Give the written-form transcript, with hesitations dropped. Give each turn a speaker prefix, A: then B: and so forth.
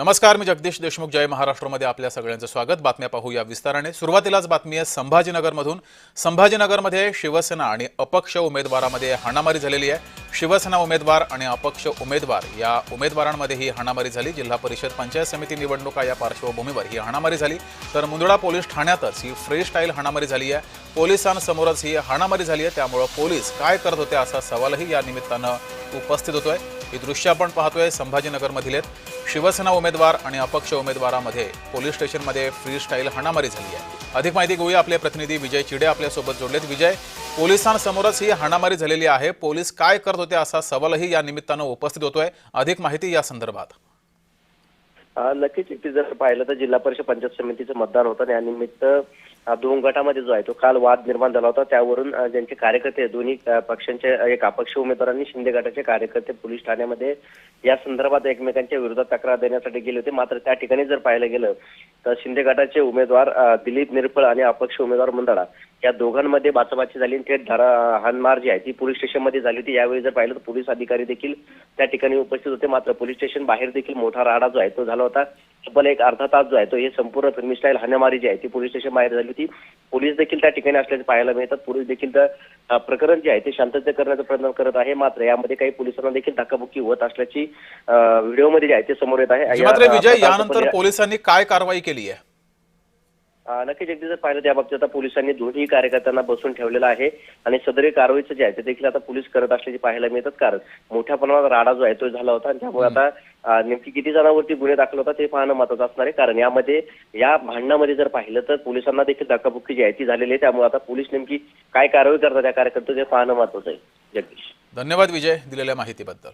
A: नमस्कार, मी जगदीश देशमुख. जय महाराष्ट्रमध्ये आपल्या सगळ्यांचं स्वागत. बातम्या पाहूया विस्ताराने. सुरुवातीलाच बातमी आहे संभाजीनगरमधून. संभाजीनगरमध्ये शिवसेना आणि अपक्ष उमेदवारामध्ये हाणामारी झालेली आहे. शिवसेना उमेदवार आणि अपक्ष उमेदवार या उमेदवारांमध्ये ही हाणामारी झाली. जिल्हा परिषद पंचायत समिती निवडणुका या पार्श्वभूमीवर ही हाणामारी झाली. तर मुंदडा पोलीस ठाण्यातच ही फ्री स्टाईल हाणामारी झाली आहे. पोलिसांसमोरच ही हाणामारी झाली आहे. त्यामुळे पोलीस काय करत होते असा सवालही या निमित्तानं उपस्थित होतोय. ही दृश्य आपण पाहतोय संभाजीनगरमधील आहेत. शिवसेना उमेदवार आणि अपक्ष उमेदवारामध्ये पोलीस स्टेशनमध्ये फ्री स्टाईल हाणामारी झाली आहे. अधिक माहिती घेऊया. आपले प्रतिनिधी विजय चिडे आपल्यासोबत जोडलेत. विजय, पोलिसांसमोरच ही हाणामारी झालेली आहे. पोलीस काय करत होते असा सवालही या निमित्तानं उपस्थित होतोय. अधिक माहिती या संदर्भात.
B: नक्कीच इथे जर पाहिलं तर जिल्हा परिषद पंचायत समितीचं मतदान होतं. त्यानिमित्त दोन गटामध्ये जो आहे तो काल वाद निर्माण झाला होता. त्यावरून ज्यांचे कार्यकर्ते दोन्ही पक्षांचे एक अपक्ष उमेदवारांनी शिंदे गटाचे कार्यकर्ते पोलीस ठाण्यामध्ये या संदर्भात एकमेकांच्या विरोधात तक्रार देण्यासाठी गेले होते. मात्र त्या ठिकाणी जर पाहायला गेलं तर शिंदे गटाचे उमेदवार दिलीप निरफळ आणि अपक्ष उमेदवार मुंदडा या दोघांमध्ये बाचाबाची झाली. थेट हाणमार जी आहे ती पोलीस स्टेशनमध्ये झाली होती. यावेळी जर पाहिलं तर पोलीस अधिकारी देखील त्या ठिकाणी उपस्थित होते. मात्र पोलीस स्टेशन बाहेर देखील मोठा राडा जो आहे तो झाला होता. तब्बल एक अर्धा तास जो आहे तो हे संपूर्ण फिल्मी स्टाईल हाणामारी जी आहे ती पोलीस स्टेशन बाहेर झाली होती. पोलीस देखील त्या ठिकाणी असल्याचे पाहायला मिळतात. पोलीस देखील तर प्रकरण जे आहे ते शांतता करण्याचा प्रयत्न करत आहे. मात्र यामध्ये काही पोलिसांना देखील धक्काबुक्की होत असल्याची व्हिडिओमध्ये जे आहे ते समोर येत आहे.
A: मात्र विजय, यानंतर पोलिसांनी काय कारवाई केली आहे?
B: नक्कीच एकदा जर पाहिलं त्या बाबतीत आता पोलिसांनी दोन्ही कार्यकर्त्यांना बसून ठेवलेलं आहे आणि सदरी कारवाईचं जे आहे ते देखील आता पोलीस करत असल्याचे पाहायला मिळतात. कारण मोठ्या प्रमाणात राडा जो आहे तो झाला होता आणि त्यामुळे आता नेमकी किती जणांवरती गुन्हे दाखल होतात ते पाहणं महत्त्वाचं असणार आहे. कारण यामध्ये या भांडणामध्ये जर पाहिलं तर पोलिसांना देखील धक्काबुक्की जी आहे ती झालेली आहे. त्यामुळे आता पोलीस नेमकी काय कारवाई करतात त्या कार्यकर्त्यांचे पाहणं महत्त्वाचं आहे. जगदीश,
A: धन्यवाद विजय दिलेल्या माहितीबद्दल.